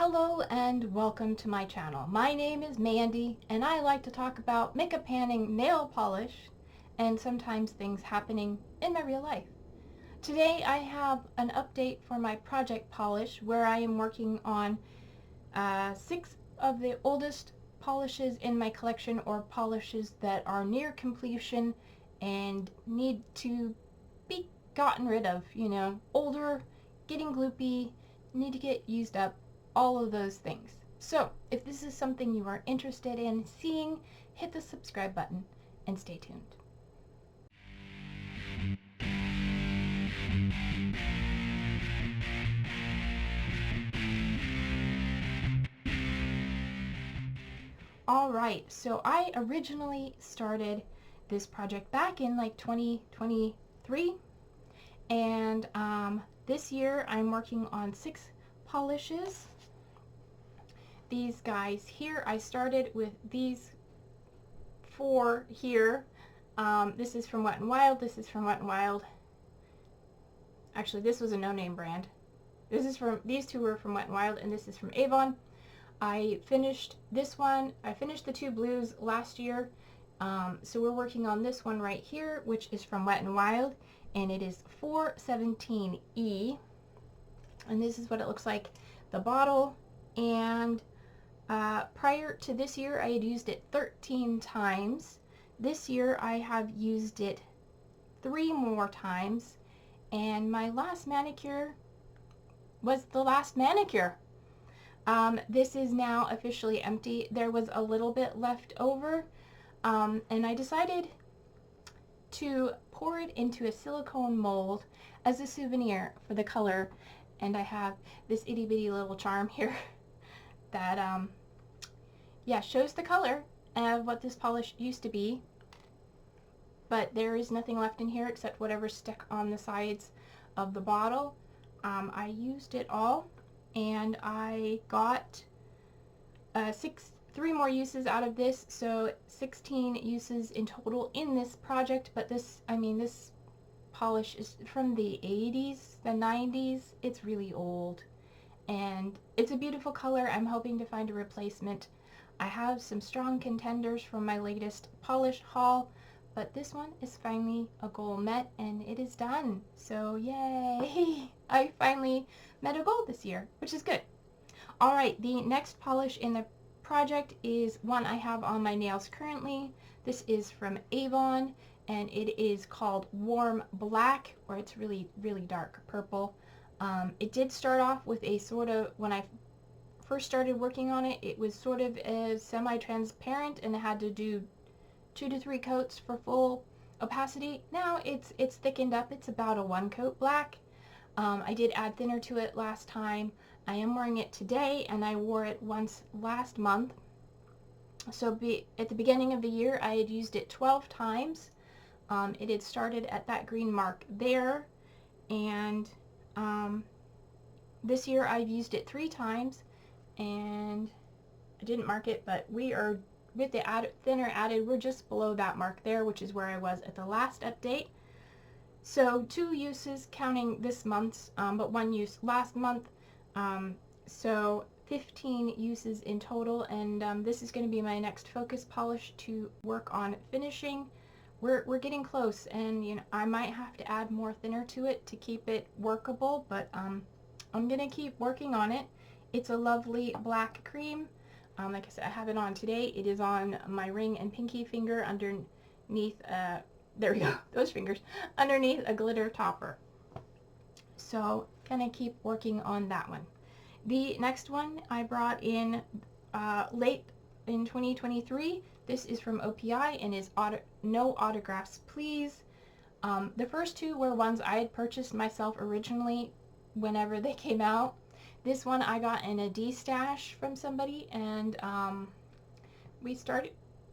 Hello and welcome to my channel. My name is Mandy and I like to talk about makeup panning, nail polish, and sometimes things happening in my real life. Today I have an update for my project polish where I am working on 6 of the oldest polishes in my collection, or polishes that are near completion and need to be gotten rid of. You know, older, getting gloopy, need to get used up, all of those things. So if this is something you are interested in seeing, hit the subscribe button and stay tuned. Alright, so I originally started this project back in like 2023, and this year I'm working on 6 polishes. These guys here, I started with these 4 here. This is from Wet n Wild, this is from Wet n Wild. Actually, this was a no-name brand. These 2 were from Wet n Wild, and this is from Avon. I finished this one. I finished the 2 blues last year. So we're working on this one right here, which is from Wet n Wild, and it is 417E. And this is what it looks like, the bottle. And prior to this year, I had used it 13 times. This year, I have used it 3 more times. And my last manicure was the last manicure. This is now officially empty. There was a little bit left over, and I decided to pour it into a silicone mold as a souvenir for the color. And I have this itty bitty little charm here that yeah, shows the color of what this polish used to be, but there is nothing left in here except whatever stuck on the sides of the bottle. I used it all, and I got 3 more uses out of this, so 16 uses in total in this project. But this polish is from the 80s, the 90s. It's really old, and it's a beautiful color. I'm hoping to find a replacement. I have some strong contenders from my latest polish haul, but this one is finally a goal met, and it is done. So yay! I finally met a goal this year, which is good. Alright, the next polish in the project is one I have on my nails currently. This is from Avon, and it is called Warm Black, or it's really, really dark purple. It did start off with a sort of, when I first started working on it, it was sort of semi-transparent, and I had to do 2 to 3 coats for full opacity. Now it's thickened up. It's about a 1 coat black. I did add thinner to it last time. I am wearing it today, and I wore it once last month. So at the beginning of the year, I had used it 12 times. It had started at that green mark there, and this year I've used it 3 times, and I didn't mark it, but we are, with the thinner added, we're just below that mark there, which is where I was at the last update. So 2 uses counting this month's, but 1 use last month. So 15 uses in total, and this is going to be my next focus polish to work on finishing. We're getting close, and you know, I might have to add more thinner to it to keep it workable, but I'm going to keep working on it. It's a lovely black cream. Like I said, I have it on today. It is on my ring and pinky finger underneath, there we go, those fingers, underneath a glitter topper. So, gonna keep working on that one. The next one I brought in late in 2023. This is from OPI and is No Autographs Please. The first 2 were ones I had purchased myself originally whenever they came out. This one I got in a D-stash from somebody, and we started,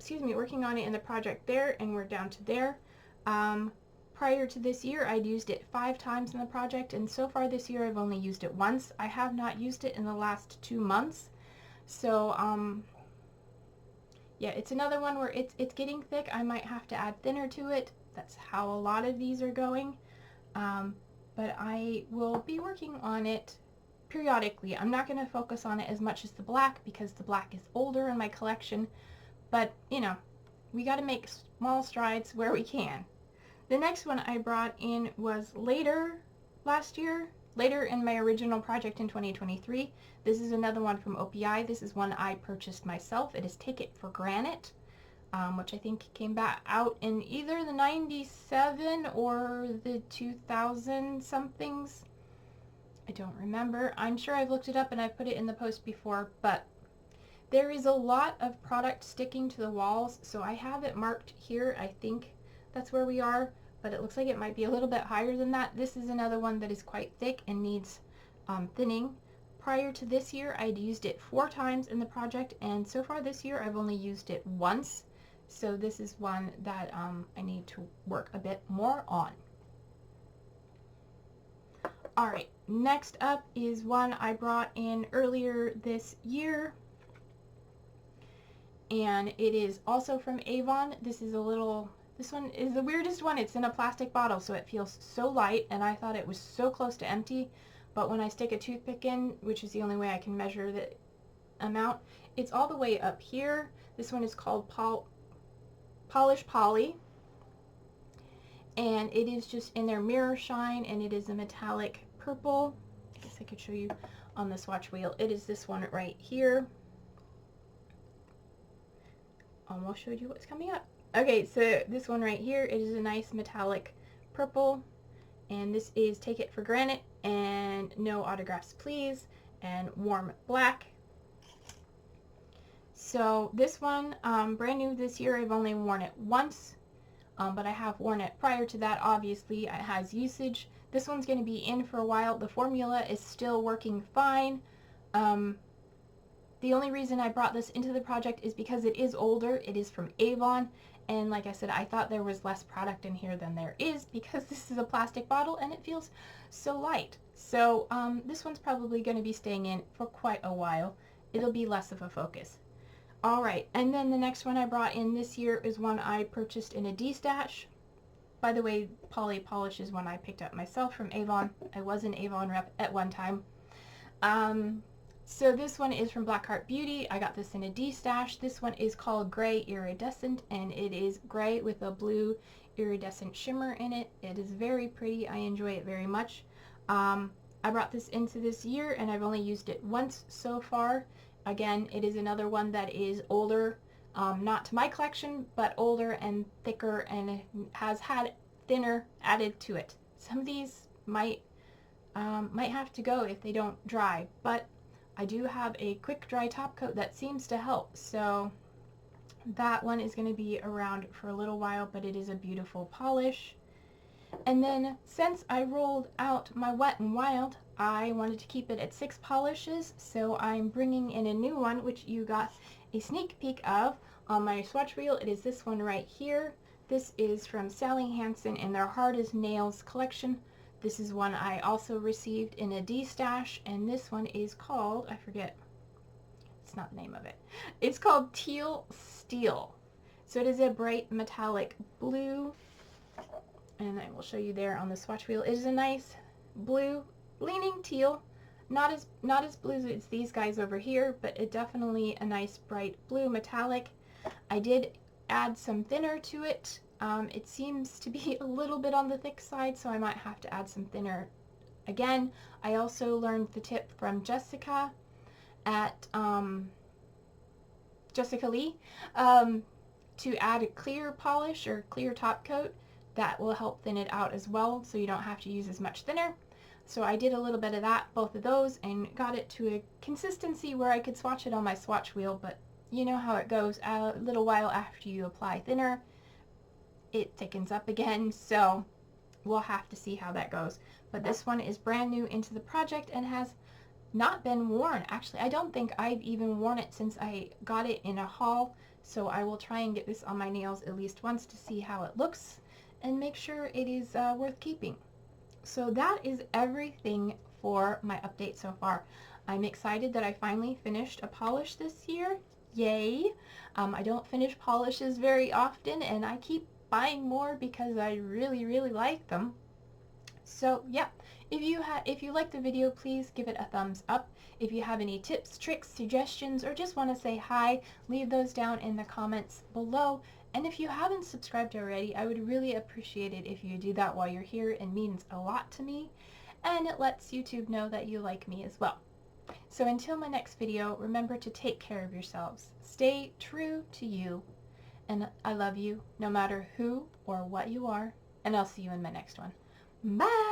working on it in the project there, and we're down to there. Prior to this year, I'd used it 5 times in the project, and so far this year I've only used it once. I have not used it in the last 2 months. So, yeah, it's another one where it's getting thick. I might have to add thinner to it. That's how a lot of these are going. But I will be working on it periodically. I'm not going to focus on it as much as the black because the black is older in my collection, but you know, we got to make small strides where we can. The next one I brought in was later last year, later in my original project in 2023. This is another one from OPI. This is one I purchased myself. It is Take It for Granite, which I think came back out in either the 97 or the 2000 somethings. I don't remember. I'm sure I've looked it up and I've put it in the post before, but there is a lot of product sticking to the walls, so I have it marked here. I think that's where we are, but it looks like it might be a little bit higher than that. This is another one that is quite thick and needs thinning. Prior to this year, I'd used it 4 times in the project, and so far this year I've only used it once. So this is one that I need to work a bit more on. Alright, next up is one I brought in earlier this year, and it is also from Avon. This one is the weirdest one. It's in a plastic bottle, so it feels so light, and I thought it was so close to empty, but when I stick a toothpick in, which is the only way I can measure the amount, it's all the way up here. This one is called Polish Poli, and it is just in their mirror shine, and it is a metallic purple. I guess I could show you on the swatch wheel. It is this one right here. Almost showed you what's coming up. Okay, so this one right here, it is a nice metallic purple, and this is Take It for Granite, and no autographs please, and warm black. So this one, brand new this year. I've only worn it once, but I have worn it prior to that. Obviously, it has usage. This one's going to be in for a while. The formula is still working fine. The only reason I brought this into the project is because it is older. It is from Avon, and like I said, I thought there was less product in here than there is because this is a plastic bottle and it feels so light. So this one's probably going to be staying in for quite a while. It'll be less of a focus. Alright, and then the next one I brought in this year is one I purchased in a D-stash. By the way, Poli Polish is one I picked up myself from Avon. I was an Avon rep at one time. So this one is from Blackheart Beauty. I got this in a D-stash. This one is called Gray Iridescent, and it is gray with a blue iridescent shimmer in it. It is very pretty. I enjoy it very much. I brought this into this year, and I've only used it once so far. Again, it is another one that is older, not to my collection, but older and thicker, and has had thinner added to it. Some of these might have to go if they don't dry, but I do have a quick dry top coat that seems to help, so that one is going to be around for a little while, but it is a beautiful polish. And then since I rolled out my Wet n Wild, I wanted to keep it at 6 polishes, so I'm bringing in a new one, which you got a sneak peek of on my swatch reel. It is this one right here. This is from Sally Hansen in their Hard as Nails collection. This is one I also received in a D-stash, and this one is called, I forget, it's not the name of it. It's called Teal Steel. So it is a bright metallic blue, and I will show you there on the swatch wheel. It is a nice blue, leaning teal, not as blue as these guys over here, but it definitely a nice bright blue metallic. I did add some thinner to it. It seems to be a little bit on the thick side, so I might have to add some thinner again. I also learned the tip from Jessica at Jessica Lee to add a clear polish or clear top coat. That will help thin it out as well, so you don't have to use as much thinner. So I did a little bit of that, both of those, and got it to a consistency where I could swatch it on my swatch wheel, but you know how it goes. A little while after you apply thinner, it thickens up again, so we'll have to see how that goes. But this one is brand new into the project and has not been worn. Actually, I don't think I've even worn it since I got it in a haul, so I will try and get this on my nails at least once to see how it looks and make sure it is worth keeping. So that is everything for my update so far. I'm excited that I finally finished a polish this year. Yay! I don't finish polishes very often, and I keep buying more because I really like them. So yeah, If you like the video, please give it a thumbs up. If you have any tips, tricks, suggestions, or just want to say hi, leave those down in the comments below. And if you haven't subscribed already, I would really appreciate it if you do that while you're here. It means a lot to me, and it lets YouTube know that you like me as well. So until my next video, remember to take care of yourselves. Stay true to you, and I love you no matter who or what you are, and I'll see you in my next one. Bye!